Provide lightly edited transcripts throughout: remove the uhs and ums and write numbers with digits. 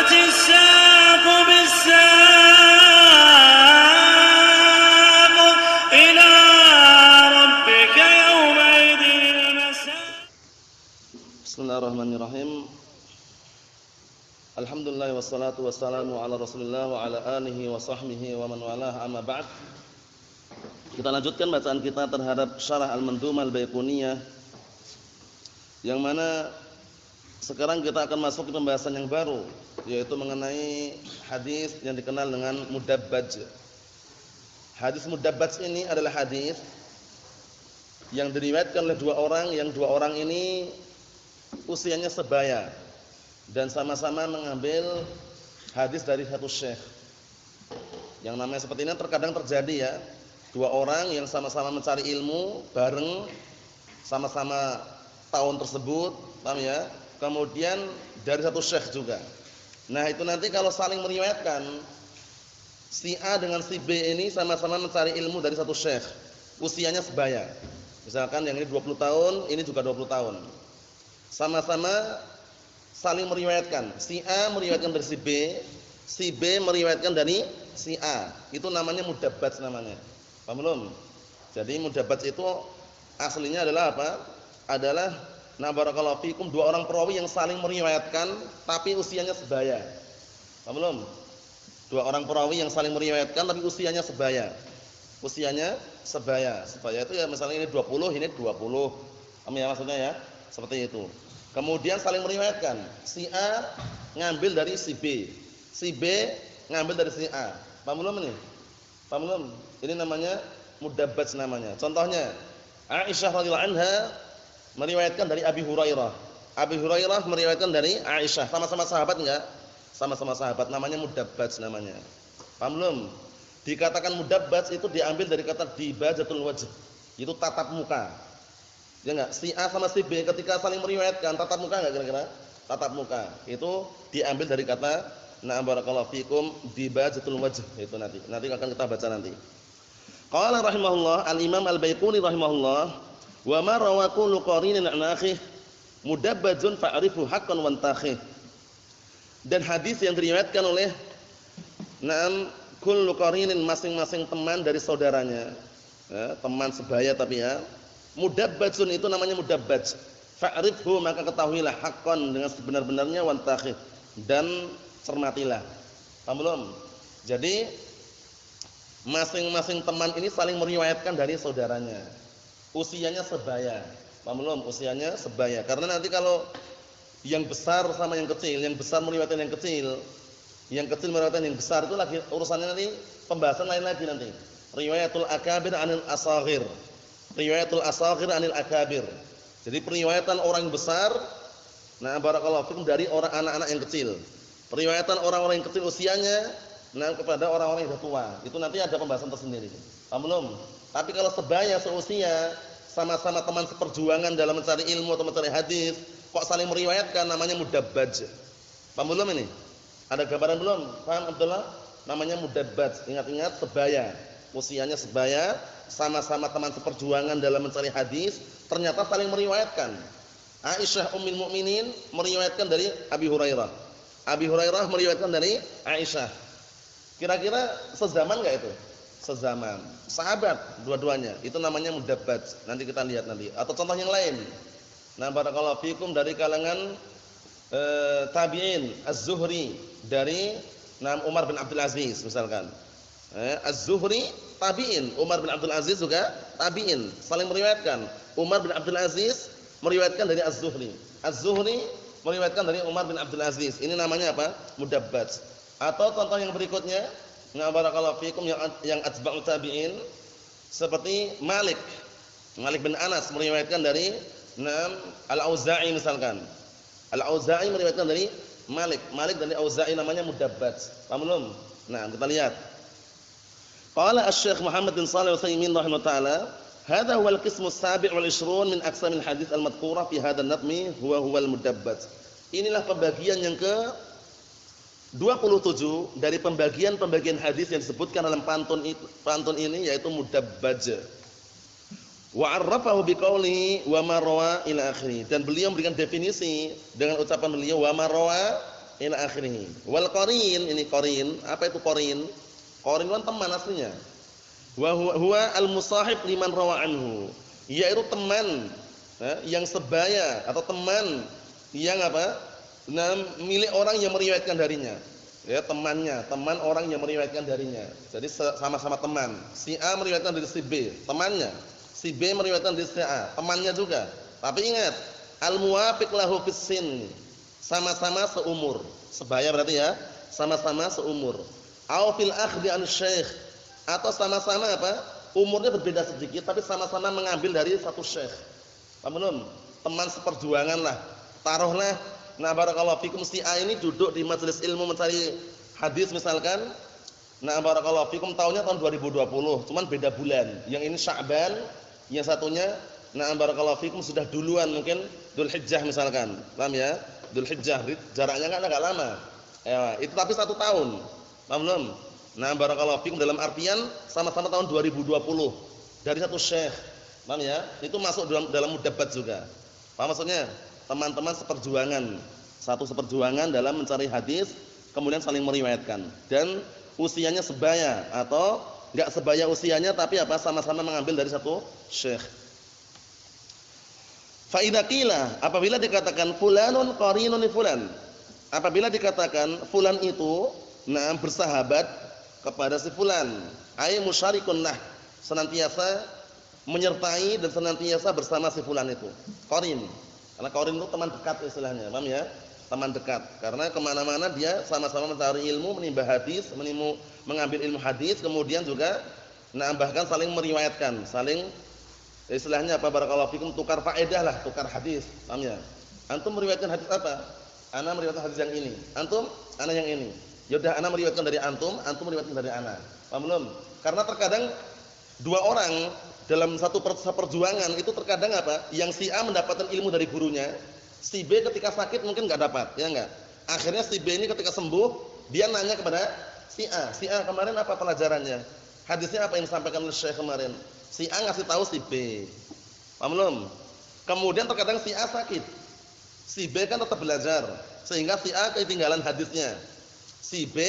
والتفت الساق بالساق إلى ربك يومئذ المساق. Bismillahirrahmanirrahim. Alhamdulillah wassalatu wassalamu ala Rasulillah wa ala alihi wa sahbihi wa man walah, amma ba'd. Kita lanjutkan bacaan kita terhadap Syarah Al-Mandhumah Al-Baiquniyah, yang mana sekarang kita akan masuk ke pembahasan yang baru, yaitu mengenai hadis yang dikenal dengan mudabbaj. Hadis mudabbaj ini adalah hadis yang diriwayatkan oleh dua orang, yang dua orang ini usianya sebaya dan sama-sama mengambil hadis dari satu syekh. Yang namanya seperti ini terkadang terjadi ya, dua orang yang sama-sama mencari ilmu bareng, sama-sama tahun tersebut, paham ya? Kemudian dari satu syekh juga. Nah, itu nanti kalau saling meriwayatkan, si A dengan si B ini sama-sama mencari ilmu dari satu syekh, usianya sebaya. Misalkan yang ini 20 tahun, ini juga 20 tahun. Sama-sama saling meriwayatkan. Si A meriwayatkan dari si B meriwayatkan dari si A. Itu namanya mudabbaj namanya. Paham belum? Jadi mudabbaj itu aslinya adalah apa? Adalah barakallahu fikum, dua orang perawi yang saling meriwayatkan tapi usianya sebaya. Paham belum? Dua orang perawi yang saling meriwayatkan tapi usianya sebaya. Usianya sebaya. Sebaya itu ya misalnya ini 20, ini 20. Paham ya maksudnya ya? Seperti itu. Kemudian saling meriwayatkan. Si A ngambil dari si B. Si B ngambil dari si A. Paham belum ini? Paham belum? Ini namanya mudabbaj namanya. Contohnya, Aisyah radhiyallahu anha meriwayatkan dari Abi Hurairah. Abi Hurairah meriwayatkan dari Aisyah. Sama-sama sahabat enggak? Sama-sama sahabat, namanya mudabbaj namanya. Paham belum? Dikatakan mudabbaj itu diambil dari kata dibajatul wajh. Itu tatap muka. Ya enggak? Si A sama si B ketika saling meriwayatkan tatap muka enggak kira-kira? Tatap muka. Itu diambil dari kata barakallahu fikum dibajatul wajh. Itu nanti akan kita baca nanti. Qala rahimahullah al-Imam Al-Baiquni rahimahullah, wa ma rawa kullu qarinin an akhih mudabbajun fa'rifu haqqan wa antakhih. Dan hadis yang diriwayatkan oleh kullu qarinin, masing-masing teman dari saudaranya, ya, teman sebaya tapi ya, mudabbajun itu namanya mudabbaj. Fa'rifhu, maka ketahuilah, haqqan, dengan sebenar-benarnya, wa antakhih, dan cermatilah. Paham belum? Jadi masing-masing teman ini saling meriwayatkan dari saudaranya. Usianya sebaya. Paham belum? Usianya sebaya. Karena nanti kalau yang besar sama yang kecil, yang besar meriwayatkan yang kecil, yang kecil meriwayatkan yang besar, itu lagi urusannya nanti pembahasan lain lagi nanti. Riwayatul akabir anil asaghir. Riwayatul asaghir anil akabir. Jadi periwayatan orang besar, barakallahu fikum, dari orang anak-anak yang kecil. Periwayatan orang-orang yang kecil usianya kepada orang-orang yang sudah tua. Itu nanti ada pembahasan tersendiri. Paham belum? Tapi kalau sebaya seusia, sama-sama teman seperjuangan dalam mencari ilmu atau mencari hadis, kok saling meriwayatkan, namanya mudabbaj. Paham belum ini? Ada gambaran belum? Paham Abdullah? Namanya mudabbaj. Ingat-ingat, sebaya. Usianya sebaya, sama-sama teman seperjuangan dalam mencari hadis, ternyata saling meriwayatkan. Aisyah ummul mukminin meriwayatkan dari Abi Hurairah. Abi Hurairah meriwayatkan dari Aisyah. Kira-kira sezaman enggak itu? Sezaman. Sahabat dua-duanya. Itu namanya mudabbaj. Nanti kita lihat nanti. Atau contoh yang lain. Barakallahu fikum, dari kalangan tabi'in, Az-Zuhri dari Umar bin Abdul Aziz misalkan. Az-Zuhri tabi'in, Umar bin Abdul Aziz juga tabi'in, saling meriwayatkan. Umar bin Abdul Aziz meriwayatkan dari Az-Zuhri. Az-Zuhri meriwayatkan dari Umar bin Abdul Aziz. Ini namanya apa? Mudabbaj. Atau contoh yang berikutnya, barakallahu fikum, yang atba'u tabi'in seperti Malik bin Anas meriwayatkan dari Al-Auza'i misalkan. Al-Auza'i meriwayatkan dari Malik dari Auza'i, namanya mudabbaj. Paham belum? Nah, kita lihat. Qala Asy-Syaikh Muhammad bin Shalih Al-Utsaimin rahimahullah taala, hadza huwal qismu as-sabi' wal 20 min aqsamil hadits al-madhkurah fi hadzal nadmi huwal mudabbaj. Inilah pembagian yang ke 27 dari pembagian hadis yang disebutkan dalam pantun ini, yaitu mudabbaj. Wa 'arrafahu biqaulihi wa ma rawa ila akhirih. Dan beliau memberikan definisi dengan ucapan beliau wa ma rawa ila akhirih. Wal qarin, ini qarin, apa itu qarin? Qarin kan teman aslinya. Wa huwa al-musahib liman rawa anhu. Yaitu teman yang sebaya atau teman yang apa? Milik orang yang meriwayatkan darinya. Ya, temannya, teman orang yang meriwayatkan darinya. Jadi sama-sama teman. Si A meriwayatkan dari si B, temannya. Si B meriwayatkan dari si A, temannya juga. Tapi ingat, al-muwafiq lahu fis sin. Sama-sama seumur. Sebaya berarti ya, sama-sama seumur. Au fil akhdhi an syekh, atau sama-sama apa? Umurnya berbeda sedikit tapi sama-sama mengambil dari satu syekh. Paham belum? Teman seperjuangan lah. Taruhlah, nah barakallahu fikum, si A ini duduk di majelis ilmu mencari hadis misalkan. Nah barakallahu fikum, tahunnya tahun 2020, cuman beda bulan. Yang ini Sya'ban, yang satunya nah barakallahu fikum sudah duluan mungkin Dzulhijjah misalkan. Paham ya? Dzulhijjah, jaraknya kan agak lama. Ya, itu tapi 1 tahun. Paham belum? Nah barakallahu fikum, dalam artian sama-sama tahun 2020 dari satu syekh. Paham ya? Itu masuk dalam mudabbat juga. Paham maksudnya? Teman-teman seperjuangan, satu seperjuangan dalam mencari hadis, kemudian saling meriwayatkan dan usianya sebaya atau enggak sebaya usianya tapi apa? Sama-sama mengambil dari satu syekh. Fa idza qila, apabila dikatakan fulanun qarinun li fulan. Apabila dikatakan fulan itu bersahabat kepada si fulan, ay musyarikun lah, senantiasa menyertai dan senantiasa bersama si fulan itu. Qarin. Karena qarin itu teman dekat istilahnya, paham ya? Teman dekat. Karena kemana-mana dia sama-sama mencari ilmu, menimba hadis, mengambil ilmu hadis, kemudian juga bahkan saling meriwayatkan, saling istilahnya apa? Barakallahu fikum, tukar faedah lah, tukar hadis, paham ya? Antum meriwayatkan hadis apa? Ana meriwayatkan hadis yang ini. Antum, ana yang ini. Ya udah, ana meriwayatkan dari antum, antum meriwayatkan dari ana. Paham belum? Karena terkadang dua orang dalam satu perjuangan itu terkadang apa? Yang si A mendapatkan ilmu dari gurunya, si B ketika sakit mungkin enggak dapat, ya enggak? Akhirnya si B ini ketika sembuh, dia nanya kepada si A. Si A, kemarin apa pelajarannya? Hadisnya apa yang disampaikan oleh Syekh kemarin? Si A ngasih tahu si B. Paham belum? Kemudian terkadang si A sakit. Si B kan tetap belajar, sehingga si A ketinggalan hadisnya. Si B,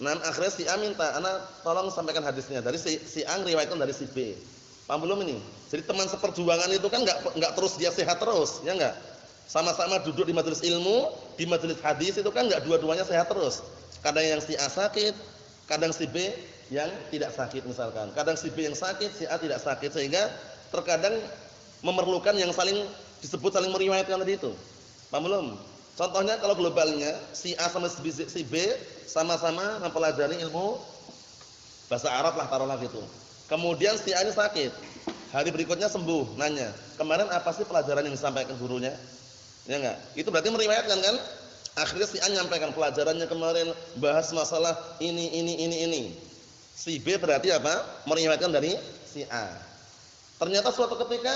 akhirnya si A minta, ana tolong sampaikan hadisnya. Dari si A ngeriwayatkan dari si B. Paham belum ini? Jadi teman seperjuangan itu kan enggak terus dia sehat terus, ya enggak? Sama-sama duduk di majelis ilmu, di majelis hadis itu kan enggak dua-duanya sehat terus. Kadang yang si A sakit, kadang si B yang tidak sakit misalkan. Kadang si B yang sakit, si A tidak sakit, sehingga terkadang memerlukan yang disebut saling meriwayatkan tadi itu. Paham belum? Contohnya kalau globalnya si A sama si B sama-sama mempelajari ilmu bahasa Arab lah, taruhlah gitu. Kemudian si A ini sakit. Hari berikutnya sembuh, nanya, "Kemarin apa sih pelajaran yang disampaikan gurunya?" Ya enggak? Itu berarti meriwayatkan kan? Akhirnya si A nyampaikan pelajarannya kemarin bahas masalah ini. Si B berarti apa? Meriwayatkan dari si A. Ternyata suatu ketika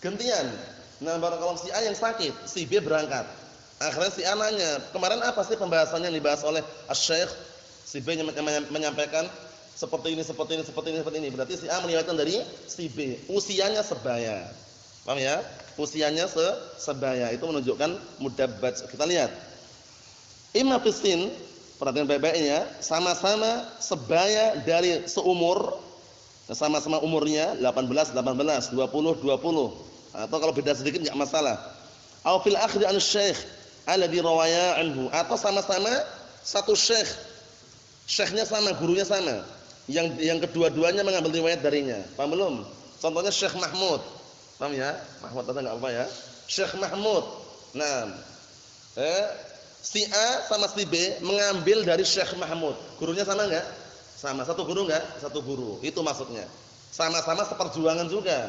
gantian. Nah, barakallahu, si A yang sakit, si B berangkat. Akhirnya si A nanya, "Kemarin apa sih pembahasannya yang dibahas oleh Asy-Syaikh?" Si B menyampaikan seperti ini. Berarti si A meriwayatkan dari si B. Usianya sebaya. Paham ya? Usianya sebaya. Itu menunjukkan mudabbat. Kita lihat. Imma fisin, perhatikan baik-baik ya, sama-sama sebaya dari seumur, sama-sama umurnya 18, 20. Atau kalau beda sedikit enggak masalah. Au fil akhdi an syekh alladhi rawaya anhu, atau sama-sama satu syekh. Syekhnya sama, gurunya sama. Yang kedua-duanya mengambil riwayat darinya. Paham belum? Contohnya Syekh Mahmud. Paham ya? Mahmud atau enggak apa ya? Syekh Mahmud. Nah, si A sama si B mengambil dari Syekh Mahmud. Gurunya sama enggak? Sama. Satu guru enggak? Satu guru. Itu maksudnya. Sama-sama seperjuangan juga.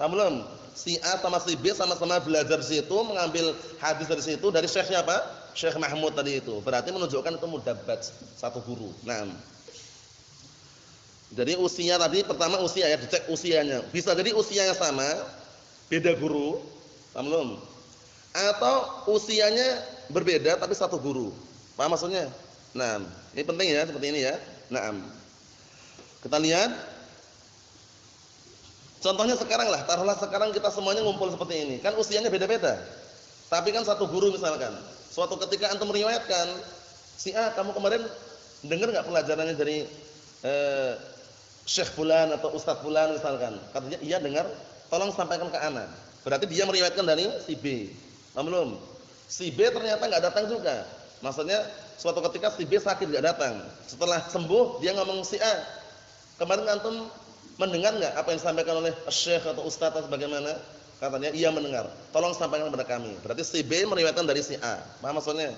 Paham belum? Si A sama si B sama-sama belajar di situ, mengambil hadis dari situ, dari syekhnya apa? Syekh Mahmud tadi itu. Berarti menunjukkan itu mudabbat, satu guru. Nah, jadi usia tadi, pertama usia ya, dicek usianya. Bisa jadi usianya sama, beda guru. Paham belum? Atau usianya berbeda tapi satu guru. Paham maksudnya? Nah, ini penting ya, seperti ini ya. Nah, kita lihat. Contohnya sekarang lah, taruhlah sekarang kita semuanya ngumpul seperti ini. Kan usianya beda-beda. Tapi kan satu guru misalkan. Suatu ketika antum meriwayatkan, si A, kamu kemarin dengar enggak pelajarannya dari Syekh fulan atau Ustaz fulan misalkan. Katanya iya dengar, tolong sampaikan ke ana. Berarti dia meriwayatkan dari si B. Paham belum? Si B ternyata enggak datang juga. Maksudnya suatu ketika si B sakit enggak datang. Setelah sembuh dia ngomong si A, kemarin antum mendengar enggak apa yang disampaikan oleh Syekh atau Ustaz atau bagaimana? Katanya iya mendengar. Tolong sampaikan kepada kami. Berarti si B meriwayatkan dari si A. Paham maksudnya?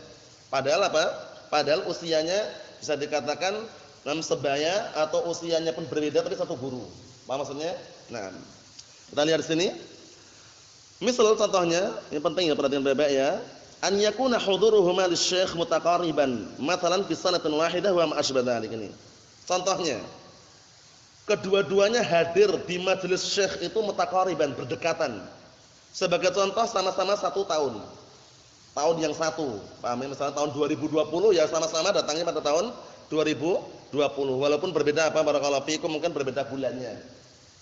Padahal apa? Padahal usianya bisa dikatakan sebaya atau usianya pun berbeda tapi satu guru. Paham maksudnya? Nah, kita lihat di sini. Misal contohnya, yang penting ya perhatian baik-baik ya. An yakuna huduruhuma lisyekh mutaqariban, mathalan fi sanatin wahidah wa ma asbah dzalik ini. Contohnya, kedua-duanya hadir di majelis syekh itu mutaqariban, berdekatan. Sebagai contoh sama-sama 1 tahun. Tahun yang satu. Paham ya? Misalnya tahun 2020 ya sama-sama datangnya pada tahun 2020. Walaupun berbeda apa barakallahu fikum, mungkin berbeda bulannya.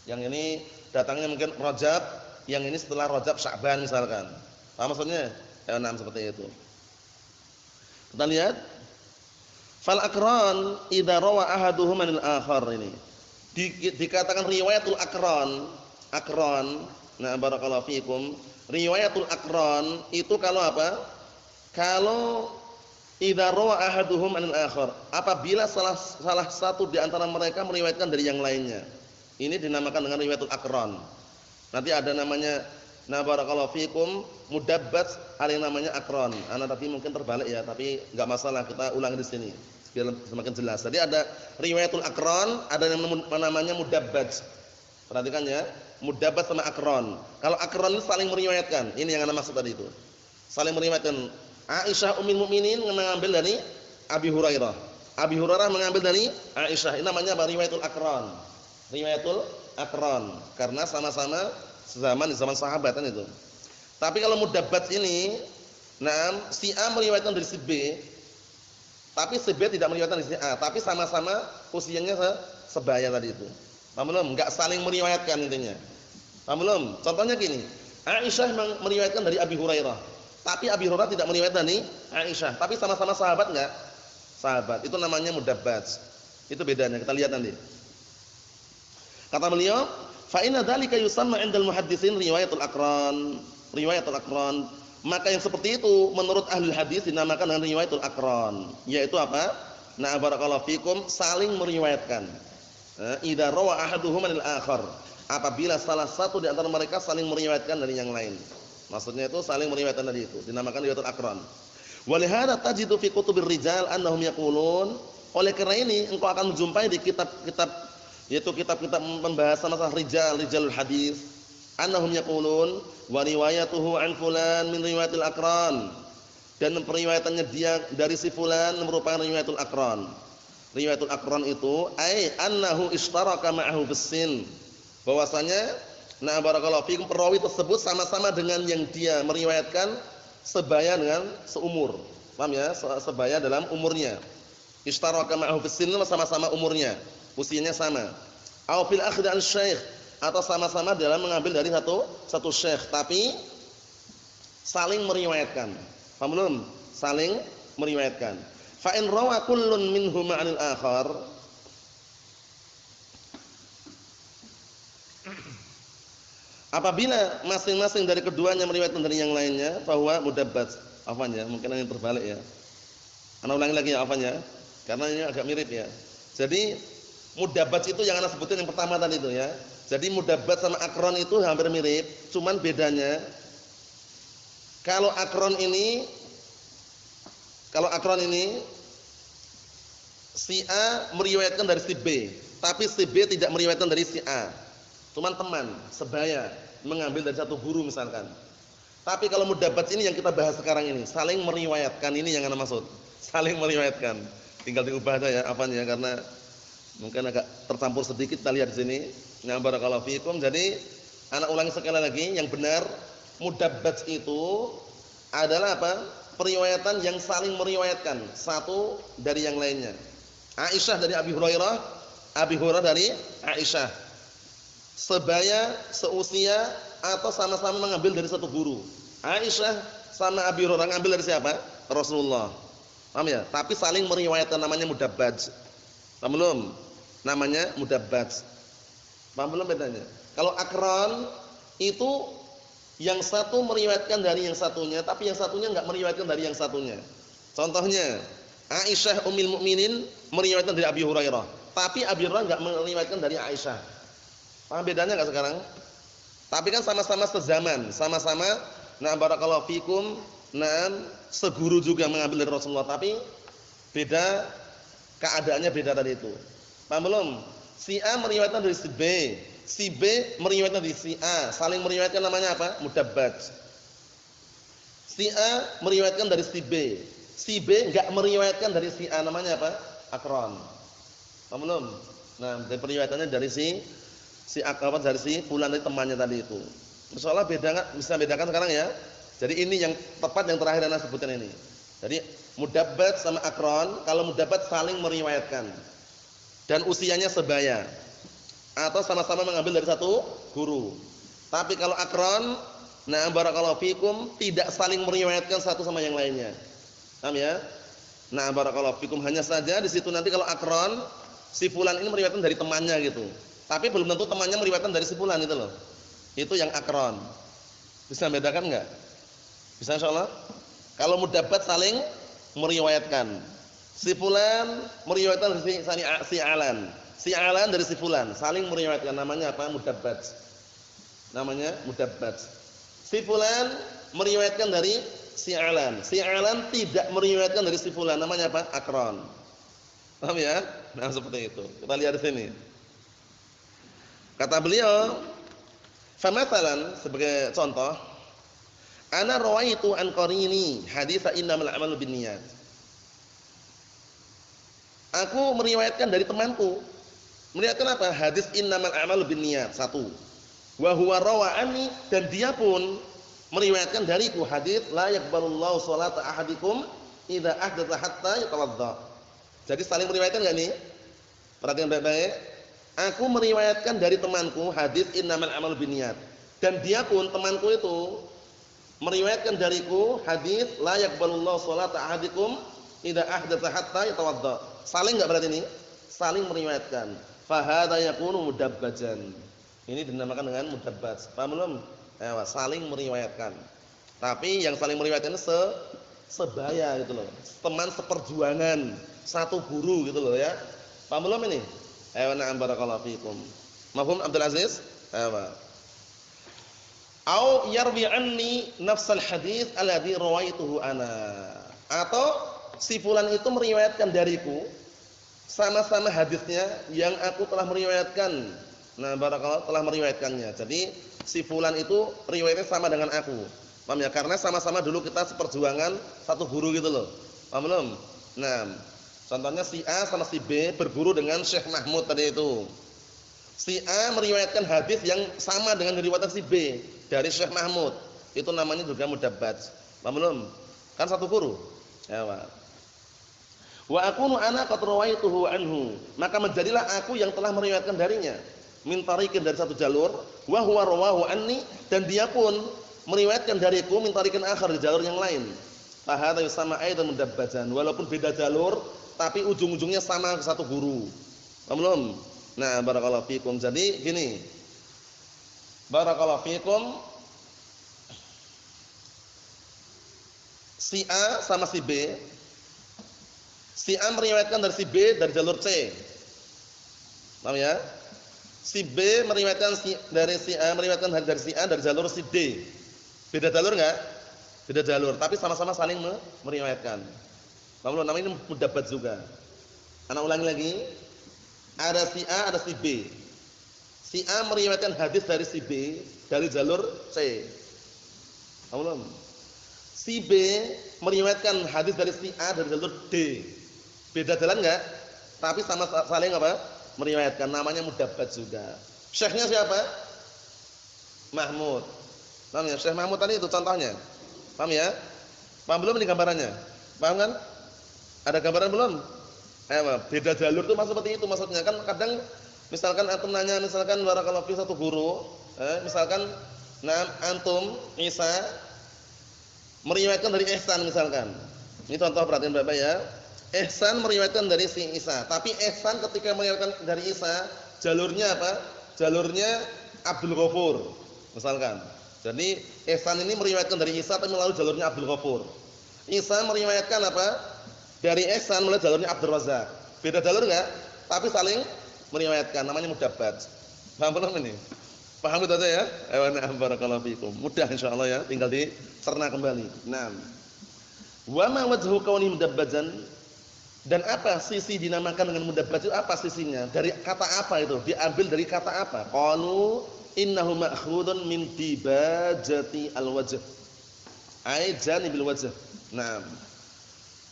Yang ini datangnya mungkin Rajab, yang ini setelah Rajab Sya'ban misalkan. Paham maksudnya? Ya, nah, seperti itu. Kita lihat. Fal aqran idza rawa ahaduhum anil akhar ini. Dikatakan riwayatul aqran. Nah, barakallahu fikum. Riwayatul aqran itu kalau apa? Kalau idza rawa ahaduhum anil akhar, apabila salah satu di antara mereka meriwayatkan dari yang lainnya. Ini dinamakan dengan riwayatul aqran. Nanti ada namanya, nah barakallahu fikum, mudabbat, ada yang namanya aqran. Ana tadi mungkin terbalik ya, tapi enggak masalah, kita ulangi di sini biar semakin jelas. Jadi ada riwayatul aqran, ada yang namanya mudabbat. Perhatikan ya, mudabbat sama aqran. Kalau aqran itu saling meriwayatkan. Ini yang ana maksud tadi itu. Saling meriwayatkan. Aisyah ummul mukminin mengambil dari Abi Hurairah. Abi Hurairah mengambil dari Aisyah. Ini namanya apa? Riwayatul aqran. Riwayatul aqran. Karena sama-sama zaman di zaman sahabat kan itu. Tapi kalau mudabbat ini, nah si A meriwayatkan dari si B, tapi si B tidak meriwayatkan dari si A, tapi sama-sama usianya sebaya tadi itu. Paham belum? Enggak saling meriwayatkan intinya. Paham belum? Contohnya gini, Aisyah meriwayatkan dari Abi Hurairah, tapi Abi Hurairah tidak meriwayatkan dari Aisyah, tapi sama-sama sahabat enggak? Sahabat. Itu namanya mudabbat. Itu bedanya, kita lihat nanti. Kata beliau, fa inna dzalika yusamma 'indal muhaddisin riwayatul aqran. Riwayatul aqran. Maka yang seperti itu menurut ahli hadis dinamakan dengan riwayatul aqran, yaitu apa? Nah, barakallahu fikum, saling meriwayatkan. Idza rawa ahaduhum anil akhar, apabila salah satu di antara mereka saling meriwayatkan dari yang lain. Maksudnya itu saling meriwayatkan dari itu, dinamakan riwayatul aqran. Walihada tajidu fi kutubir rijal annahum yaqulun. Oleh karena ini engkau akan menjumpai di kitab-kitab, yaitu kitab-kitab pembahasan masalah rijalul hadis, annahum yaqulun wa riwayatuhu an fulan min riwayatil aqran, dan periwayatannya dia dari si fulan merupakan riwayatul aqran. Riwayatul aqran itu ai annahu istaraka ma'ahu bis-sin, bahwasanya nah barakallahu fikum perawi tersebut sama-sama dengan yang dia meriwayatkan sebaya dengan seumur. Paham ya? Sebaya dalam umurnya. Istaraka ma'ahu bis-sin, sama-sama umurnya, usianya sama. Aw fil akhdh an syekh, atau sama-sama dalam mengambil dari satu syekh tapi saling meriwayatkan. Paham belum? Saling meriwayatkan. Fa in rawa kullun minhum 'anil akhar, apabila masing-masing dari keduanya meriwayatkan dari yang lainnya, bahwa mudabbat. Afwan ya, mungkin ini terbalik ya. Ana ulangi lagi ya, afwan ya. Karena ini agak mirip ya. Jadi mudabbat itu yang ana sebutin yang pertama tadi itu ya. Jadi mudabbat sama aqran itu hampir mirip, cuman bedanya kalau aqran ini si A meriwayatkan dari si B, tapi si B tidak meriwayatkan dari si A. Cuman teman, sebaya, mengambil dari satu guru misalkan. Tapi kalau mudabbat ini yang kita bahas sekarang ini, saling meriwayatkan, ini yang ana maksud. Saling meriwayatkan. Tinggal diubah aja ya apanya, karena mungkin agak tercampur sedikit, kita lihat di sini. Nah, barakallahu fikum. Jadi, ana ulangi sekali lagi, yang benar mudabbat itu adalah apa? Periwayatan yang saling meriwayatkan satu dari yang lainnya. Aisyah dari Abi Hurairah, Abi Hurairah dari Aisyah. Sebaya, seusia, atau sama-sama mengambil dari satu guru. Aisyah sama Abi Hurairah ngambil dari siapa? Rasulullah. Paham ya? Tapi saling meriwayatkan, namanya mudabbaj. Paham belum? Namanya mudabbaj. Paham belum bedanya? Kalau akron itu yang satu meriwayatkan dari yang satunya, tapi yang satunya enggak meriwayatkan dari yang satunya. Contohnya, Aisyah Ummul Mukminin meriwayatkan dari Abi Hurairah, tapi Abi Hurairah enggak meriwayatkan dari Aisyah. Paham bedanya enggak sekarang? Tapi kan sama-sama sezaman, sama-sama barakallahu fikum, seguru juga mengambil dari Rasulullah, tapi beda keadaannya, beda tadi itu. Paham belum? Si A meriwayatkan dari si B meriwayatkan dari si A, saling meriwayatkan, namanya apa? Mudabbaj. Si A meriwayatkan dari si B enggak meriwayatkan dari si A, namanya apa? Akron. Paham belum? Nah, dari periwayatannya dari si dari si fulan, dari temannya tadi itu. Insyaallah beda enggak? Bisa bedakan sekarang ya. Jadi ini yang tepat, yang terakhir Anda sebutkan ini. Jadi mudabbaj sama akron, kalau mudabbaj saling meriwayatkan dan usianya sebaya atau sama-sama mengambil dari satu guru. Tapi kalau akron, barakallahu fikum, tidak saling meriwayatkan satu sama yang lainnya. Paham ya? Barakallahu fikum, hanya saja di situ nanti kalau akron, si fulan ini meriwayatkan dari temannya gitu. Tapi belum tentu temannya meriwayatkan dari si fulan itu loh. Itu yang akron. Bisa bedakan enggak? Bisa insyaallah? Kalau mudabbaj saling meriwayatkan. Si fulan meriwayatkan dari si Alan. Si Alan dari si fulan, saling meriwayatkan, namanya apa? Mudabbaj. Namanya mudabbaj. Si fulan meriwayatkan dari si Alan. Si Alan tidak meriwayatkan dari si fulan, namanya apa? Akron. Paham ya? Nah, seperti itu. Kita lihat di sini. Kata beliau, famathalan, sebagai contoh, ana rawaitu an qarini hadits innamal a'malu binniyat. Aku meriwayatkan dari temanku. Meriwayatkan apa? Hadis innamal a'malu binniyat, satu. Wa huwa rawa'ani, dan dia pun meriwayatkan dariku hadis la yaqbalullahu sholata ahadikum idza ahdatsa hatta yatawadda. Jadi saling meriwayatkan enggak nih? Perhatikan baik-baik. Aku meriwayatkan dari temanku hadis innamal a'malu binniyat, dan dia pun, temanku itu, meriwayatkan dariku hadis la yaqbalullahu sholata ahadikum idza ahdatsa hatta yatawadda. Saling enggak berarti ini? Saling meriwayatkan. Fa hadza yakunu mudabbajan. Ini dinamakan dengan mudabbaj. Paham belum? Saling meriwayatkan. Tapi yang saling meriwayatkan sebaya gitu loh. Teman seperjuangan, satu guru gitu loh ya. Paham belum ini? Na'am barakallahu fikum. Mafhum Abdul Aziz? Au yarwi anni nafsal hadits alladhi rawaituhu ana. Atau si fulan itu meriwayatkan dariku sama-sama hadisnya yang aku telah meriwayatkan. Barakallahu, telah meriwayatkannya. Jadi si fulan itu riwayatnya sama dengan aku. Paham ya? Karena sama-sama dulu kita seperjuangan, satu guru gitu loh. Paham belum? Contohnya si A sama si B berguru dengan Syekh Mahmud tadi itu. Si A meriwayatkan hadis yang sama dengan riwayat si B dari Syekh Mahmud. Itu namanya juga mudabbaj. Paham belum? Kan satu guru. Ya, wa akunu ana qad rawaituhu anhu, maka menjadilah aku yang telah meriwayatkan darinya, min tariqin, dari satu jalur, wa huwa rawahu anni, dan dia pun meriwayatkan dariku min tariqin akhar, di jalur yang lain. Fa hadza yusamma aidan mudabbajan, walaupun beda jalur tapi ujung-ujungnya sama, ke satu guru. Paham belum? Barakallahu fikum. Jadi gini, barakallahu fikum, si A sama si B. Si A meriwayatkan dari si B dari jalur C. Paham ya? Si B meriwayatkan dari si A, meriwayatkan dari si A dari jalur si D. Beda jalur enggak? Beda jalur, tapi sama-sama saling meriwayatkan. Paham belum? Namanya mudabbaj juga. Ana ulangi lagi. Ada si A, ada si B. Si A meriwayatkan hadis dari si B dari jalur C. Paham belum? Si B meriwayatkan hadis dari si A dari jalur D. Beda jalan enggak? Tapi sama saling apa? Meriwayatkan. Namanya mudabbaj juga. Syekhnya siapa? Mahmud. Paham ya? Syekh Mahmud tadi itu contohnya. Paham ya? Paham belum ini gambarannya? Paham kan? Ada gambaran belum? Beda jalur itu seperti itu maksudnya. Kan kadang misalkan antum nanya, misalkan barakallahu fi, satu guru, misalkan antum Isa meriwayatkan dari Ihsan misalkan. Ini contoh, perhatian Bapak ya. Ihsan meriwayatkan dari si Isa, tapi Ihsan ketika meriwayatkan dari Isa, jalurnya apa? Jalurnya Abdul Ghafur misalkan. Jadi Ihsan ini meriwayatkan dari Isa tapi melalui jalurnya Abdul Ghafur. Isa meriwayatkan apa? Dari Ihsan melalui jalurnya Abdul Razak. Beda jalur enggak? Tapi saling meriwayatkan, namanya mudabbaj. Paham belum ini? Paham itu aja ya? Na'am barakallahu fikum. Mudah insyaallah ya, tinggal dicerna kembali. Naam. Wa ma wajhu kauni mudabbajan, dan apa sisi dinamakan dengan mudabbaj itu, apa sisinya? Dari kata apa itu? Diambil dari kata apa? Qalu innahu ma'khudun min dibajati al-wajh. Ai janibil wajh. Naam.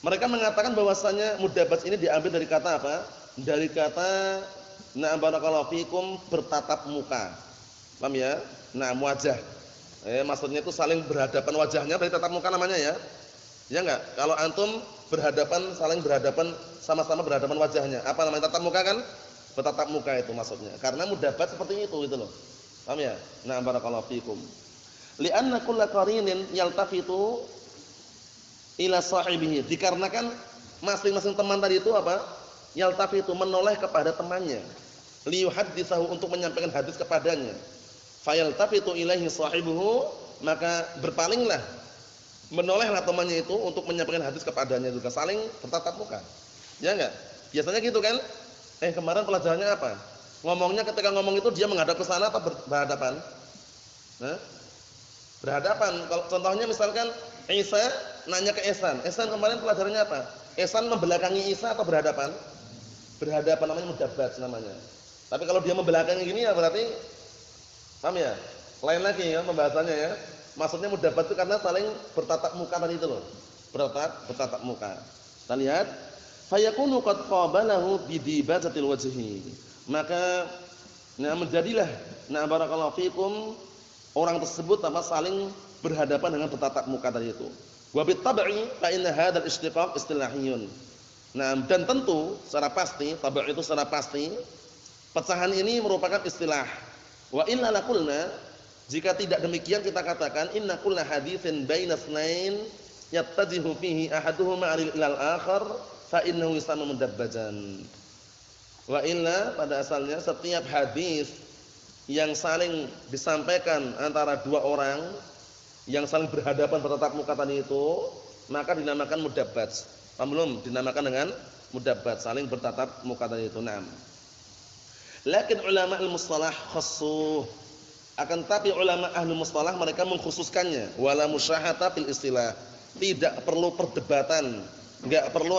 Mereka mengatakan bahwasanya mudabbaj ini diambil dari kata apa? Dari kata na'am barakallahu fikum, bertatap muka. Paham ya? Nah, wajah. Maksudnya itu saling berhadapan, wajahnya dari tatap muka namanya ya. Ya enggak? Kalau antum berhadapan, saling berhadapan, sama-sama berhadapan wajahnya. Apa namanya tatap muka kan? Bertatap muka itu maksudnya. Karena mudabbaj seperti itu gitu loh. Paham ya? Na'am barakallahu fikum. Li'anna kulla qarinin yaltafitu ila sahibihi. Dikarenakan masing-masing teman tadi itu apa? Yaltafitu, menoleh kepada temannya. Liyuhadditsahu, untuk menyampaikan hadis kepadanya. Fayaltafitu ilaihi sahibuhu, maka berpalinglah, menolehlah temannya itu untuk menyampaikan hadis kepadanya juga, saling bertatap muka. Ya enggak? Biasanya gitu kan? Kemarin pelajarannya apa? Ngomongnya, ketika ngomong itu dia menghadap ke sana atau berhadapan? Berhadapan. Kalau contohnya misalkan Isa nanya ke Ihsan. Ihsan, kemarin pelajarannya apa? Ihsan membelakangi Isa atau berhadapan? Berhadapan, namanya mudabbaj namanya. Tapi kalau dia membelakangi gini ya berarti, paham ya? Lain lagi ya pembahasannya ya. Maksudnya mudabbaj itu karena saling bertatap muka tadi itu loh. Bertatap muka. Kita lihat, fayakunu qad qabalahu bidibajatil wajhi. Maka menjadilah barakallahu fikum, orang tersebut saling berhadapan dengan bertatap muka tadi itu. Wa bitab'i fa inna hadzal istiqaq istilahiyun. Dan tentu secara pasti, tab' itu secara pasti, pecahan ini merupakan istilah. Wa illa laqulna, jika tidak demikian kita katakan inna kulla haditsin baina itsnain yattajihu fihi ahaduhuma ilal akhar fa innahu yusamma mudabbajan. Wa illa, pada asalnya setiap hadis yang saling disampaikan antara dua orang yang saling berhadapan bertatap muka tadi itu, maka dinamakan mudabbaj. Paham belum? Dinamakan dengan mudabbaj, saling bertatap muka tadi itu. Naam. Lakin ulama al-mustalah khassuh, akan tapi ulama ahli mustalah mereka mengkhususkannya. Wala musyahata fil istilah, tidak perlu perdebatan, enggak perlu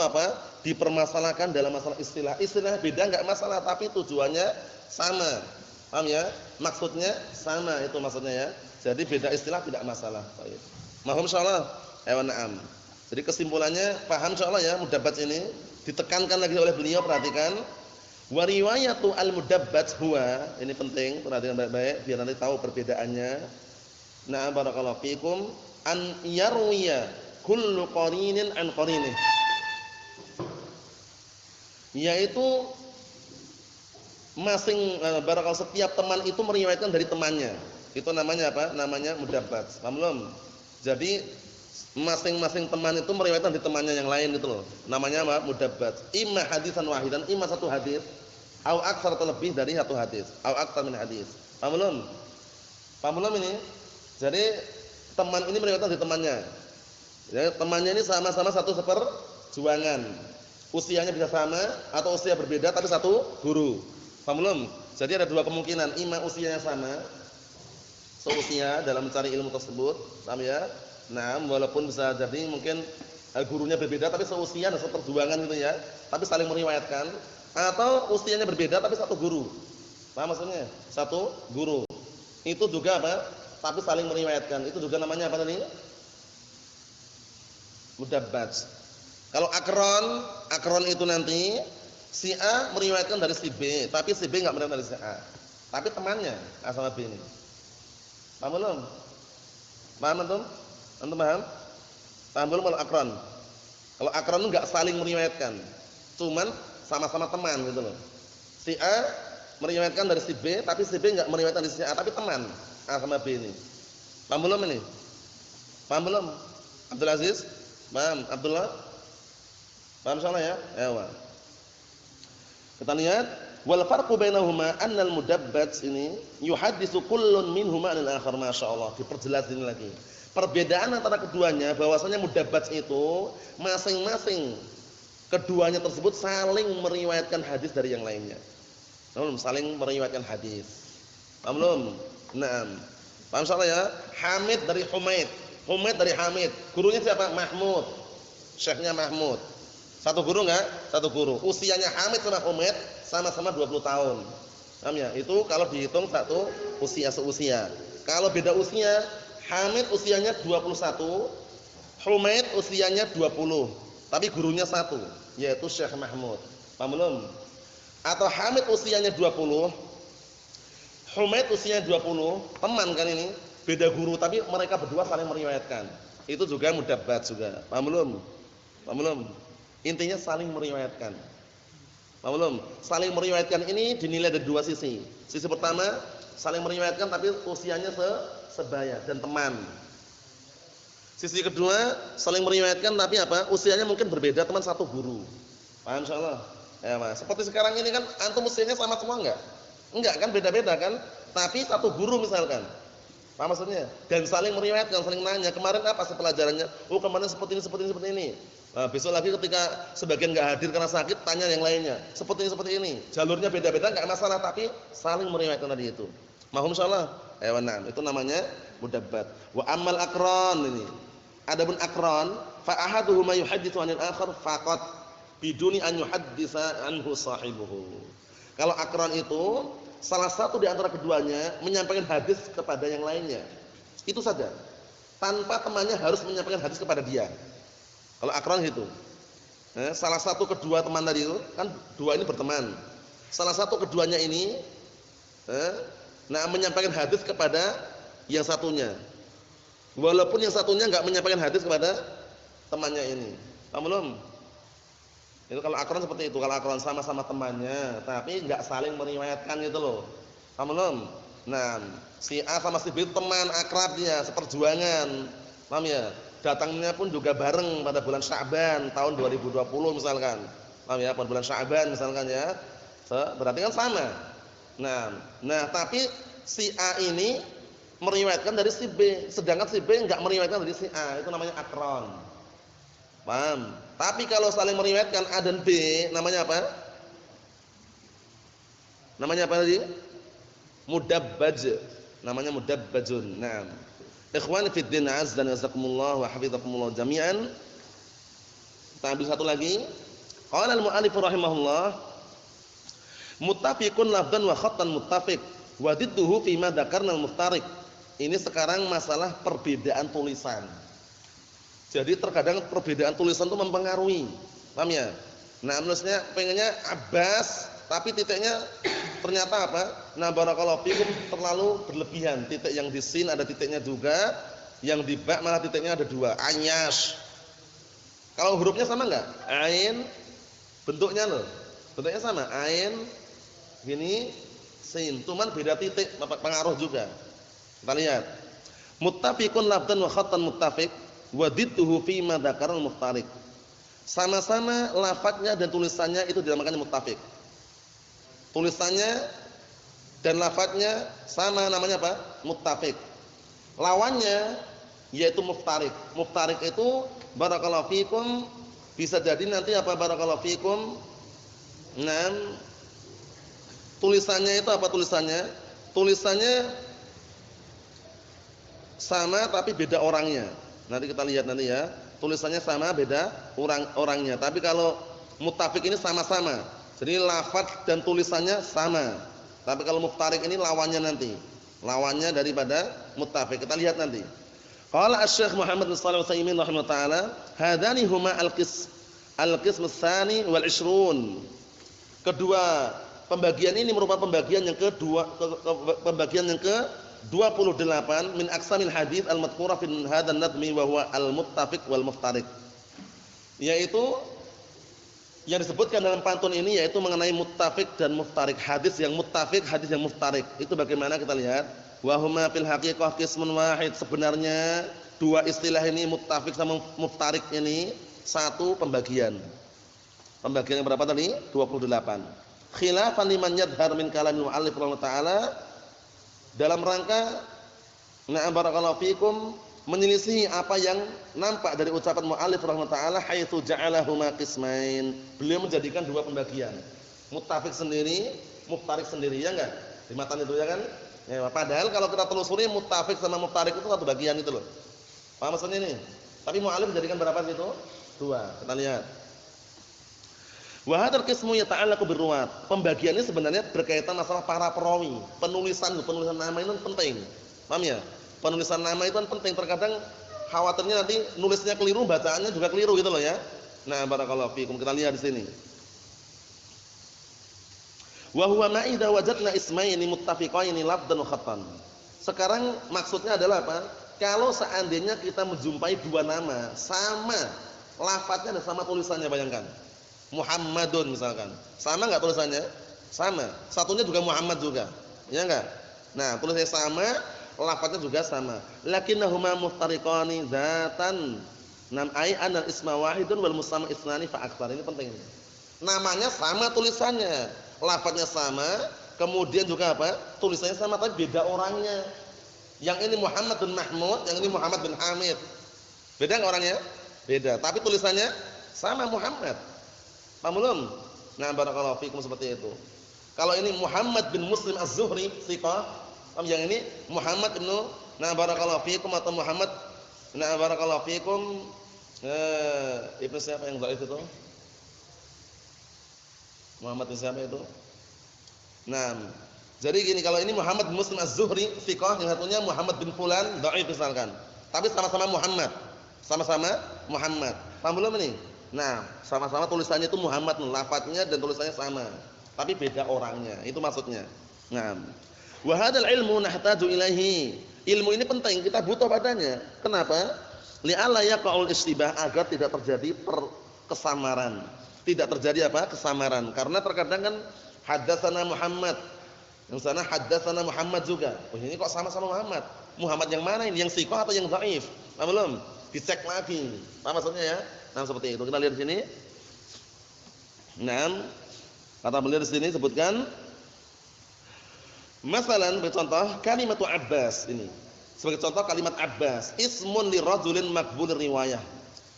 dipermasalahkan dalam masalah istilah. Istilah beda enggak masalah, tapi tujuannya sama. Paham ya? Maksudnya sama, itu maksudnya ya. Jadi beda istilah tidak masalah. Baik. Mahum insyaallah. Na'am. Jadi kesimpulannya paham insyaallah ya, mudabbaj ini ditekankan lagi oleh beliau, perhatikan. Wa riwayatu al-mudabbaj huwa, ini penting, perhatikan baik-baik biar nanti tahu perbedaannya. Na'am barakallahu fikum, an yarwiya kullu qarinin an qarinih. Yaitu barakallahu setiap teman itu meriwayatkan dari temannya. Itu namanya apa? Namanya mudabbaj. Paham belum? Jadi masing-masing teman itu meriwayatkan dari temannya yang lain gitu loh. Namanya apa? Mudabbaj. Imma hadisan wahidan, imma satu hadis, au aktsar, atau lebih dari satu hadis, au aktsar min hadis. Paham belum? Paham belum ini? Jadi teman ini meriwayatkan dari temannya. Ya, temannya ini sama-sama satu seperjuangan. Usianya bisa sama atau usia berbeda tapi satu guru. Paham belum? Jadi ada dua kemungkinan, imma usianya sama, seusia dalam mencari ilmu tersebut, paham ya? Nah, walaupun bisa jadi mungkin gurunya berbeda tapi seusia dan seperjuangan gitu ya, tapi saling meriwayatkan, atau usianya berbeda tapi satu guru. Paham maksudnya? Satu guru. Itu juga apa? Tapi saling meriwayatkan. Itu juga namanya apa tadi? Mudabbaj. Kalau akron itu nanti si A meriwayatkan dari si B, tapi si B enggak meriwayatkan dari si A. Tapi temannya A sama B ini. Paham belum? Paham antum? Antum paham? Paham belum kalau akron? Kalau akron itu enggak saling meriwayatkan, cuman sama-sama teman gitu loh. Si A meriwayatkan dari si B, tapi si B enggak meriwayatkan dari si A, tapi teman A sama B ini. Paham belum ini? Paham belum? Abdul Aziz? Paham? Abdullah? Paham salah ya? Ewa. Kita lihat wal farqu bainahuma annal mudabbat ini yuhaddisu kullun minhuma anil akhar, masyaallah. Diperjelas ini lagi. Perbedaan antara keduanya bahwasanya mudabbat itu masing-masing keduanya tersebut saling meriwayatkan hadis dari yang lainnya. Namun saling meriwayatkan hadis. Paham belum? Naam. Paham salah ya? Hamid dari Humaid, Humaid dari Hamid. Gurunya siapa? Mahmud. Syekhnya Mahmud. Satu guru enggak? Satu guru. Usianya Hamid sama Humaid sama-sama 20 tahun. Paham ya? Itu kalau dihitung satu usia seusia. Kalau beda usia, Hamid usianya 21, Humaid usianya 20. Tapi gurunya satu, yaitu Syekh Mahmud. Paham belum? Atau Hamid usianya 20, Humaid usianya 20, teman kan ini, beda guru tapi mereka berdua saling meriwayatkan. Itu juga mudabbat juga. Paham belum? Paham belum? Intinya saling meriwayatkan. Paham belum? Saling meriwayatkan ini dinilai dari dua sisi. Sisi pertama, saling meriwayatkan tapi usianya sebaya dan teman. Sisi kedua, saling meriwayatkan tapi apa? Usianya mungkin berbeda, teman satu guru. Paham insyaallah? Ya, Mas. Seperti sekarang ini kan antum usianya sama semua enggak? Enggak kan, beda-beda kan? Tapi satu guru misalkan. Paham maksudnya? Dan saling meriwayatkan, saling nanya, kemarin apa sih pelajarannya? Oh, kemarin seperti ini. Nah, besok lagi ketika sebagian enggak hadir karena sakit, tanya yang lainnya. Seperti ini. Jalurnya beda-beda enggak masalah, tapi saling meriwayatkan tadi itu. Mahum insyaallah? Nah, itu namanya mudabbat. Wa ammal aqran ini. Adapun aqran, fa ahaduhuma yuhadditsu 'anil akhar faqat biduni an yuhadditsa anhu sahibuhu. Kalau aqran itu salah satu di antara keduanya menyampaikan hadis kepada yang lainnya. Itu saja. Tanpa temannya harus menyampaikan hadis kepada dia. Kalau aqran gitu. Salah satu kedua teman tadi itu kan dua ini berteman. Salah satu keduanya ini menyampaikan hadis kepada yang satunya. Walaupun yang satunya enggak menyampaikan hadis kepada temannya ini. Paham belum? Itu kalau aqran seperti itu, kalau aqran sama-sama temannya, tapi enggak saling meriwayatkan gitu loh. Paham belum? Nah, si A sama si B teman akrab dia, seperjuangan. Paham ya? Datangnya pun juga bareng pada bulan Sya'ban tahun 2020 misalkan. Paham ya? Pada bulan Sya'ban misalkan ya. Berarti kan sama. Nah, tapi si A ini meriwayatkan dari si B, sedangkan si B enggak meriwayatkan dari si A. Itu namanya aqran. Paham? Tapi kalau saling meriwayatkan A dan B, namanya apa? Namanya apa tadi? Mudabbaj. Namanya mudabbajun. Naam. Ikhwan fi din azza wa jazakumullah wa hafizakumullah jami'an. Kita ambil satu lagi. Qala al-mu'allif rahimahullah, muttafiqun lafdhan wa khattan muttafiq wa didduhu fi ma dzakarna al-muftariq. Ini sekarang masalah perbedaan tulisan. Jadi terkadang perbedaan tulisan itu mempengaruhi. Paham ya? Nah, maksudnya pengennya Abbas tapi titiknya ternyata apa? Nah, barakallahu fikum terlalu berlebihan. Titik yang di sin ada titiknya juga, yang di ba malah titiknya ada dua. Anyash. Kalau hurufnya sama enggak? Ain bentuknya loh. Bentuknya sama. Ain gini, sin. Cuman beda titik, pengaruh juga. Kita lihat. Muttafiqun lafdhan wa khattan muttafiq wa didduhu fi ma dzakara al-muftariq. Sama-sama lafadznya dan tulisannya itu dinamakan muttafiq. Tulisannya dan lafadznya sama, namanya apa? Muttafiq. Lawannya yaitu muftariq. Muftariq itu barakallahu fikum bisa jadi nanti apa barakallahu fikum? Tulisannya itu apa tulisannya? Tulisannya sama tapi beda orangnya. Nanti kita lihat nanti ya. Tulisannya sama beda orangnya. Tapi kalau muttafiq ini sama-sama. Jadi lafaz dan tulisannya sama. Tapi kalau muftariq ini lawannya nanti. Lawannya daripada muttafiq. Kita lihat nanti. Qala Asy-Syaikh Muhammad bin Shalih Al-Utsaimin rahimahullah taala, hadani huma al-qism ats-tsani wal 20. Kedua pembagian ini merupakan pembagian yang pembagian yang ke-28 min aqsamil hadits al-madhkurah fi hadzal nadmi wa huwa al-muttafiq wal muftariq. Yaitu yang disebutkan dalam pantun ini yaitu mengenai muttafiq dan muftariq, hadis yang muttafiq, hadis yang muftariq. Itu bagaimana kita lihat? Wa huma fil haqiqah qismun wahid, sebenarnya dua istilah ini muttafiq sama muftarik ini satu pembagian. Pembagian yang berapa tadi? 28. Khilafan liman yadhhar min kalamil mu'allif rahimahullah taala dalam rangka barakallahu fikum menyelisihi apa yang nampak dari ucapan mu'allif rahimahullah taala haitsu ja'alahuma qismain. Beliau menjadikan dua pembagian. Muttafiq sendiri, muftarik sendiri, ya enggak? Di matan itu ya kan? Ya, padahal kalau kita telusuri muttafiq sama muftarik itu satu bagian itu loh. Paham maksudnya ini? Tapi mu'allif menjadikan berapa itu? Dua. Kita lihat. Wa hadzal qismu yata'allaqu birruwat. Pembagiannya sebenarnya berkaitan masalah para perawi. Penulisan nama itu penting. Paham ya? Penulisan nama itu kan penting. Terkadang khawatirnya nanti nulisnya keliru, bacaannya juga keliru gitu loh ya. Nah, barakallahu fikum. Kita lihat di sini. Wa huwa ma idza wajadna ismaini muttafiqaini lafdhan wa khattan. Sekarang maksudnya adalah apa? Kalau seandainya kita menjumpai dua nama sama lafadznya dan sama tulisannya, bayangkan. Muhammadun misalkan. Sama enggak tulisannya? Sama. Satunya juga Muhammad juga. Ya enggak? Nah, tulisannya sama, lafadznya juga sama. Lakinnahuma muftariqani dzatan. Nam ai anal isma wahidun wal musamma isnani fa aktsar. Ini penting ini. Namanya sama tulisannya, lafadznya sama, kemudian juga apa? Tulisannya sama tapi beda orangnya. Yang ini Muhammad bin Mahmud, yang ini Muhammad bin Hamid. Beda enggak orangnya? Beda, tapi tulisannya sama Muhammad. Paham belum? Nah, barakallahu fikum seperti itu. Kalau ini Muhammad bin Muslim Az-Zuhri, thiqah. Yang ini Muhammad bin barakallahu fikum atau Muhammad barakallahu fikum ibnu siapa yang dhaif itu? Muhammad bin siapa itu? Nah, jadi gini, kalau ini Muhammad bin Muslim Az-Zuhri, thiqah, yang satunya Muhammad bin Fulan, dhaif misalkan. Tapi sama-sama Muhammad. Sama-sama Muhammad. Paham belum ini? Nah, sama-sama tulisannya itu Muhammad, lafadznya dan tulisannya sama, tapi beda orangnya. Itu maksudnya. Nah, wa hadzal ilmu nahtaju ilaihi. Ilmu ini penting, kita butuh padanya. Kenapa? Li'alla yaqa'ul istibah, agar tidak terjadi kesamaran. Tidak terjadi apa? Kesamaran. Karena terkadang kan haddatsana Muhammad, yang sana haddatsana Muhammad juga. Oh, ini kok sama-sama Muhammad. Muhammad yang mana ini? Yang thiqah atau yang dhaif? Paham belum? Dicek lagi. Apa maksudnya ya? Nah, seperti itu. Kita lihat di sini. Nah, kata beliau di sini sebutkan masalan, contoh kalimat Abbas ini. Sebagai contoh kalimat Abbas, ismun li rajulin maqbul riwayah.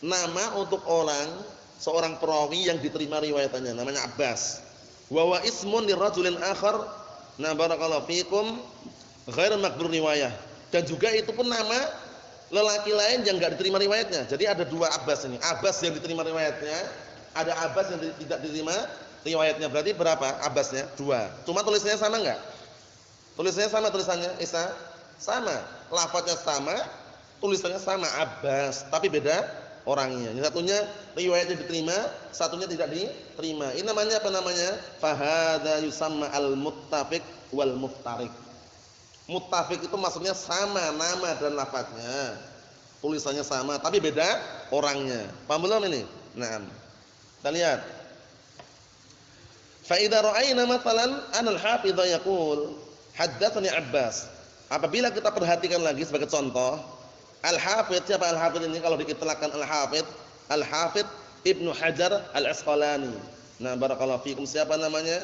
Nama untuk orang, seorang perawi yang diterima riwayatannya, namanya Abbas. Wa wa ismun li rajulin akhar, na barakallahu fikum, ghair maqbul riwayah. Dan juga itu pun nama lelaki lain yang enggak diterima riwayatnya. Jadi ada dua Abbas ini. Abbas yang diterima riwayatnya, ada Abbas yang tidak diterima riwayatnya. Berarti berapa Abbasnya? Dua. Cuma tulisannya sama enggak? Tulisannya sama, tulisannya Isa sama, lafadznya sama, tulisannya sama Abbas, tapi beda orangnya. Yang satunya riwayatnya diterima, satunya tidak diterima. Ini namanya apa namanya? Fa hadza yusamma al-muttafiq wal muftariq. Muttafiq itu maksudnya sama nama dan lafadznya, tulisannya sama tapi beda orangnya. Paham belum ini? Nah, kita lihat. Fa idza ra'ayna mathalan anal hafidz yaqul haddatsani Abbas. Apabila kita perhatikan lagi sebagai contoh, al-hafidz, siapa al-hafidz ini? Kalau diitlaqkan al-hafidz Ibnu Hajar Al-Asqalani. Nah, barakallahu fikum, siapa namanya?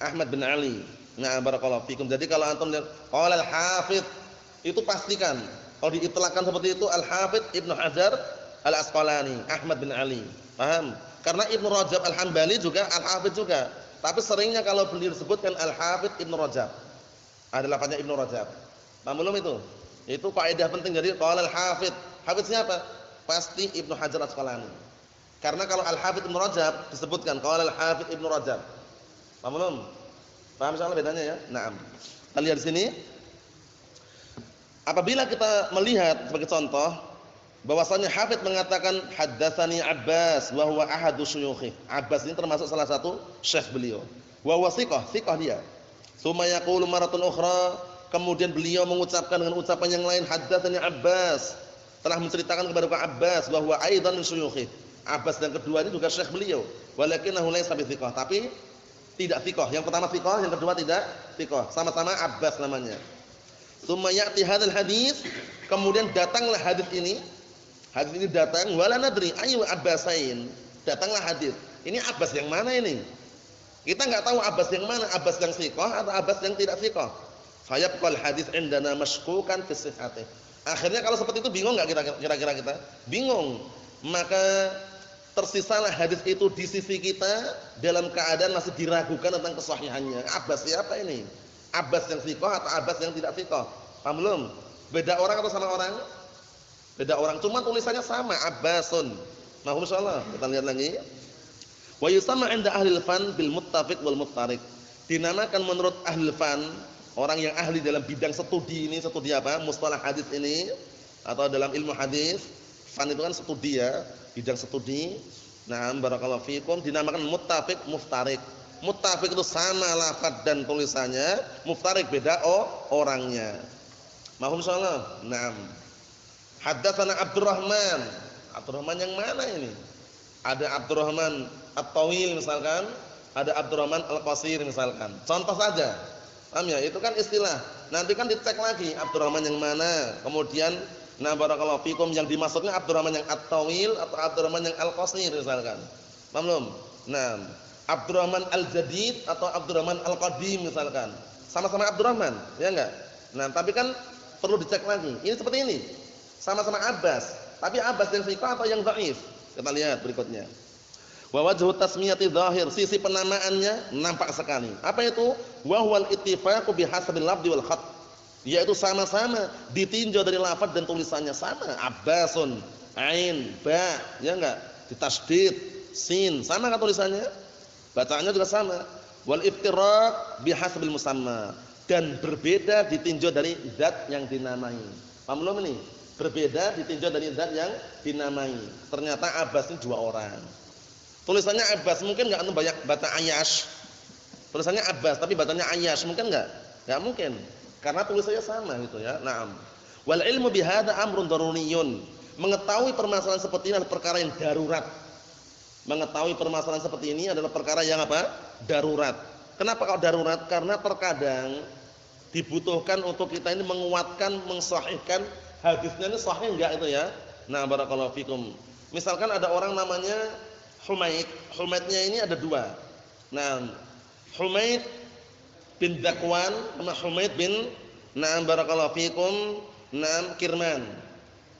Ahmad bin Ali. Nah, barakallahu fikum. Jadi kalau antum lihat qala al-hafidz, itu pastikan kalau diitlaqkan seperti itu al-hafidz Ibnu Hajar Al-Asqalani, Ahmad bin Ali. Paham? Karena Ibnu Rajab Al-Hambali juga al-hafidz juga. Tapi seringnya kalau beliau disebutkan al-hafidz Ibnu Rajab, ada lafaznya Ibnu Rajab. Paham belum itu? Itu kaidah penting. Jadi qala al-hafidz, hafiznya apa? Pasti Ibnu Hajar Al-Asqalani. Karena kalau al-hafidz Ibnu Rajab disebutkan qala al-hafidz Ibnu Rajab. Paham belum? Paham insyaallah bedanya ya? Naam. Kita lihat di sini. Apabila kita melihat sebagai contoh bahwasanya hafidz mengatakan haddatsani Abbas wa huwa ahadu syuyukhi. Abbas ini termasuk salah satu syekh beliau. Wa huwa thiqah dia. Tsumma yaqulu maratun ukhra, kemudian beliau mengucapkan dengan ucapan yang lain haddatsani Abbas. Telah menceritakan kepada Abbas wa huwa aidan min syuyukhi. Abbas yang kedua ini juga syekh beliau. Walakinahu laysa bi thiqah, tapi tidak thiqah. Yang pertama thiqah, yang kedua tidak thiqah. Sama-sama Abbas namanya. Tsumma ya'ti hadzal hadis, kemudian datanglah hadis ini. Hadis ini datang wala nadri ayu abbasain. Datanglah hadis. Ini Abbas yang mana ini? Kita enggak tahu Abbas yang mana, Abbas yang thiqah atau Abbas yang tidak thiqah. Fayabqal hadis indana mashkukan fi sihhatih. Akhirnya kalau seperti itu bingung enggak kira-kira kita? Bingung. Maka tersisalah hadis itu di sisi kita dalam keadaan masih diragukan tentang kesahihannya. Abbas siapa ini? Abbas yang thiqah atau Abbas yang tidak thiqah? Paham belum? Beda orang atau sama orang? Beda orang, cuma tulisannya sama, Abbasun. Mahum insyaallah. Kita lihat lagi. Wa yusamma 'inda ahli al-fan bil muttafiq wal muftariq. Dinamakan menurut ahli fan, orang yang ahli dalam bidang studi ini, studi apa? Mustalah hadis ini atau dalam ilmu hadis. Fan itu kan studi ya, bidang studi. Nah, barakallahu fikum, dinamakan muttafiq, muftariq. Muttafiq itu sama lafaz dan tulisannya, muftariq beda orangnya. Mahum insyaallah. Naam. Haddatsana Abdurrahman. Abdurrahman yang mana ini? Ada Abdurrahman At-Tawil misalkan, ada Abdurrahman Al-Qasir misalkan. Contoh saja. Paham ya? Itu kan istilah. Nanti kan dicek lagi Abdurrahman yang mana. Kemudian nah barakallahu fikum yang dimaksudnya Abdurrahman yang At-Tawil atau Abdurrahman yang Al-Qasir misalkan. Paham belum? Nah, Abdurrahman Al-Jadid atau Abdurrahman Al-Qadim misalkan. Sama-sama Abdurrahman, ya enggak? Nah, tapi kan perlu dicek lagi. Ini seperti ini. Sama-sama Abbas, tapi Abbas yang thiqah atau yang dhaif? Kita lihat berikutnya. Wa wajhu tasmiyati dzahir, sisi penamaannya nampak sekali. Apa itu? Wa huwal ittifaqu bihasabil lafzi wal khat. Yaitu sama-sama ditinjau dari lafaz dan tulisannya sama. Abbasun, ain, ba, ya enggak? Ditasydid, sin, sama kan tulisannya? Bacaannya juga sama. Wal iftiraq bihasabil musamma, dan berbeda ditinjau dari zat yang dinamai. Paham belum ini? Berbeda ditinjau dari zat yang dinamai. Ternyata Abbas ini dua orang. Tulisannya Abbas, mungkin enggak antum banyak baca Ayyash. Tulisannya Abbas tapi bacanya Ayyash, mungkin enggak? Enggak mungkin. Karena tulisannya sama gitu ya. Naam. Wal ilmu bihadza amrun daruriyun. Mengetahui permasalahan seperti ini adalah perkara yang darurat. Mengetahui permasalahan seperti ini adalah perkara yang apa? Darurat. Kenapa kalau darurat? Karena terkadang dibutuhkan untuk kita ini menguatkan, mensahihkan hadisnya ini sahih enggak itu ya. Nah, barakallahu fikum. Misalkan ada orang namanya Humaid. Humaidnya ini ada dua. Nah, Humaid bin Dakwan sama Humaid bin barakallahu fikum Kirman.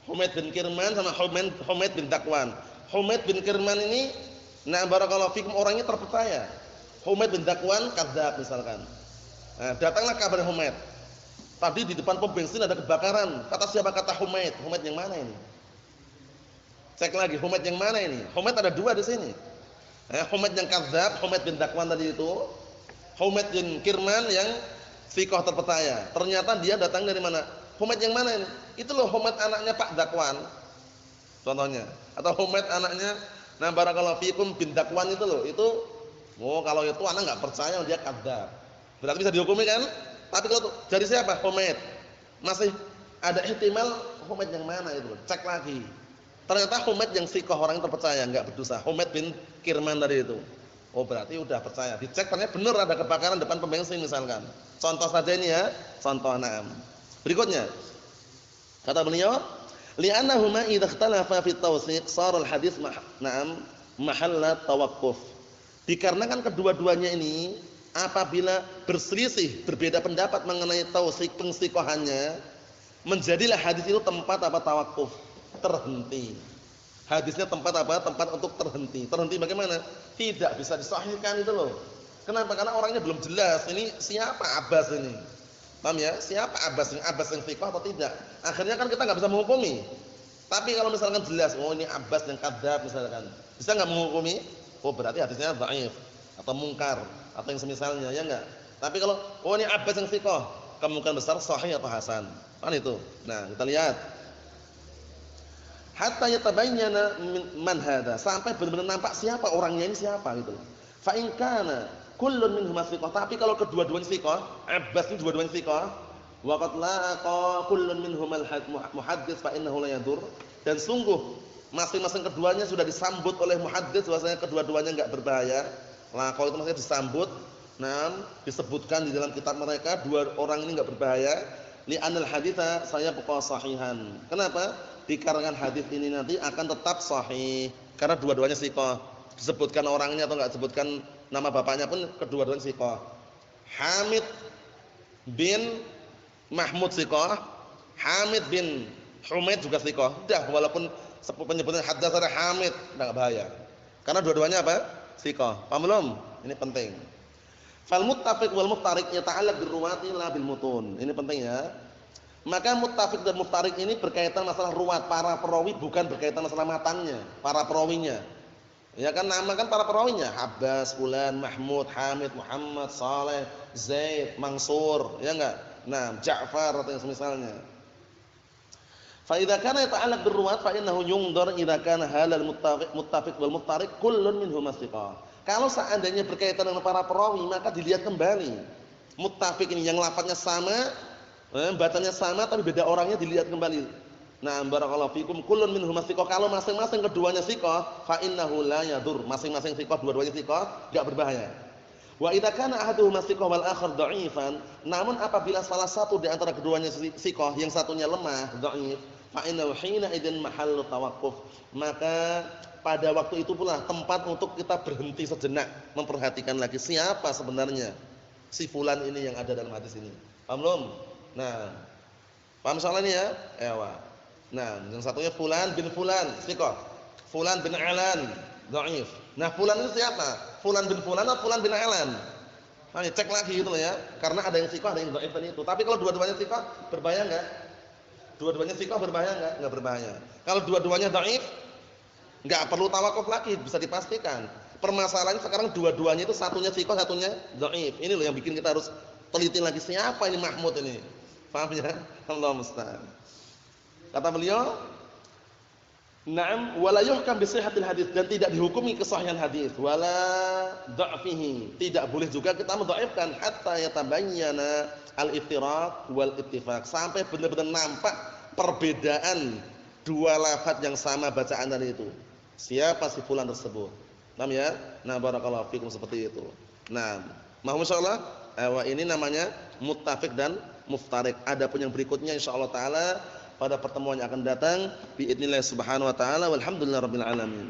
Humaid bin Kirman sama Humaid bin Dakwan. Humaid bin Kirman ini barakallahu fikum orangnya terpercaya. Humaid bin Dakwan kadzdzab misalkan. Nah, datanglah kabar Humaid. Tadi di depan pom bensin ada kebakaran. Kata siapa? Kata Humaid. Humaid yang mana ini? Cek lagi Humaid yang mana ini? Humaid ada dua di sini. Humaid yang kadzdzab, Humaid bin Dakwan tadi itu. Humaid bin Kirman yang thiqah terpercaya. Ternyata dia datang dari mana? Humaid yang mana ini? Itu loh Humaid anaknya Pak Dakwan. Contohnya. Atau Humaid anaknya barakallahu fikum bin Dakwan itu loh. Itu kalau itu anak enggak percaya dia kadzdzab. Berarti bisa dihukumi kan? Tapi kalau dari siapa? Humaid. Masih ada ihtimal Humaid yang mana itu? Cek lagi. Ternyata Humaid yang thiqah orang yang terpercaya, enggak berdosa. Humaid bin Kirman tadi itu. Oh, berarti udah percaya. Dicek ternyata benar ada kebakaran depan pom bensin misalkan. Contoh saja ini ya, contoh 6. Berikutnya. Kata beliau, li'annahuma idza ikhtalafa fi tawsiq shara al-hadits mahalla tawaqquf. Dikarenakan kedua-duanya ini apabila berselisih, berbeda pendapat mengenai tausiq pensiqahannya, menjadilah hadis itu tempat apa? Tawakuf, terhenti. Hadisnya tempat apa? Tempat untuk terhenti. Terhenti bagaimana? Tidak bisa disahihkan itu loh. Kenapa? Karena orangnya belum jelas. Ini siapa Abbas ini? Paham ya? Siapa Abbas ini? Abbas yang thiqah atau tidak? Akhirnya kan kita enggak bisa menghukumi. Tapi kalau misalkan jelas, oh ini Abbas yang kadzdzab misalkan, bisa enggak menghukumi? Oh berarti hadisnya dhaif atau mungkar atau yang semisalnya, ya enggak? Tapi kalau oh ini Abbas yang thiqah, kemungkinan besar sahih atau hasan. Kan itu. Nah, kita lihat. Hatta yatabayyana man hadza, sampai benar-benar nampak siapa orangnya ini siapa gitu. Fa in kana kullun minhum thiqah, tapi kalau kedua-duanya thiqah, Abbas ini dua-duanya thiqah, wa qad laqa kullun minhum al-muhaddits fa innahu la yadur, dan sungguh masing-masing keduanya sudah disambut oleh muhaddits bahwasanya kedua-duanya enggak berbahaya. Laqa itu maksudnya disambut, disebutkan di dalam kitab mereka dua orang ini enggak berbahaya. Li'anal haditsa sayabqa sahihan. Kenapa? Dikarenakan hadis ini nanti akan tetap sahih karena dua-duanya thiqah. Disebutkan orangnya atau enggak disebutkan nama bapaknya pun kedua-duanya thiqah. Hamid bin Mahmud thiqah, Hamid bin Humaid juga thiqah. Udah walaupun penyebutannya haddatsana Hamid enggak bahaya. Karena dua-duanya apa? Thiqah. Paham belum? Ini penting. Fal muttafiq wal muftariq yata'allaq bir ruwati la bil mutun. Ini penting ya. Maka muttafiq dan muftariq ini berkaitan masalah ruwat, para perawi, bukan berkaitan masalah matangnya, para perawinya. Ya kan nama kan para perawinya, Abbas, Fulan, Mahmud, Hamid, Muhammad, Saleh, Zaid, Mansur, ya enggak? Nah, Ja'far atau yang semisalnya. Fa idza kana yata'allaq bir ruwat fa innahu yunzar idza kana halal muttafiq wal muftariq kullun minhum thiqah. Kalau seandainya berkaitan dengan para perawi, maka dilihat kembali. Muttafiq ini yang lafadznya sama, bacanya sama tapi beda orangnya, dilihat kembali. Nah, barakallahu fikum kullun minhum thiqah. Kalau masing-masing keduanya thiqah, fa innahu la yadur. Masing-masing thiqah, dua-duanya thiqah, enggak berbahaya. Wa idza kana ahaduhuma thiqah wal akhar dha'ifan, namun apabila salah satu di antara keduanya thiqah, yang satunya lemah, dha'if, fa innahu hina idzin mahallu tawaqquf. Maka pada waktu itu pula tempat untuk kita berhenti sejenak, memperhatikan lagi siapa sebenarnya si fulan ini yang ada dalam hadis ini. Paham belum? Nah, paham soal ini ya? Ewa. Nah, yang satunya fulan bin fulan, thiqah. Fulan bin Alan, dhaif. Nah, fulan itu siapa? Fulan bin fulan atau fulan bin Alan? Nah, cek lagi gitu loh ya. Karena ada yang thiqah, ada yang dhaif itu. Tapi kalau dua-duanya thiqah, berbahaya enggak? Dua-duanya thiqah berbahaya enggak? Enggak berbahaya. Kalau dua-duanya dhaif, enggak perlu tawakuf lagi, bisa dipastikan. Permasalahannya sekarang dua-duanya itu satunya thiqah, satunya dhaif. Ini loh yang bikin kita harus teliti lagi siapa ini Mahmud ini. Paham ya? Allah musta'an. Kata beliau, "Na'am, wala yuhkam bi sihhatil hadits," dan tidak dihukumi kesahihan hadis, wala dha'fihi. Tidak boleh juga kita mendhaifkan hatta yatabayyana al-iftiraq wal ittifaq. Sampai benar-benar nampak perbedaan dua lafaz yang sama bacaan tadi itu. Siapa si fulan tersebut? Paham ya? Nah, barakallahu fikum seperti itu. Nah, mohon insyaallah ini namanya muttafiq dan muftariq. Adapun yang berikutnya insyaallah taala pada pertemuan yang akan datang biidznillah subhanahu wa taala walhamdulillahirabbil alamin.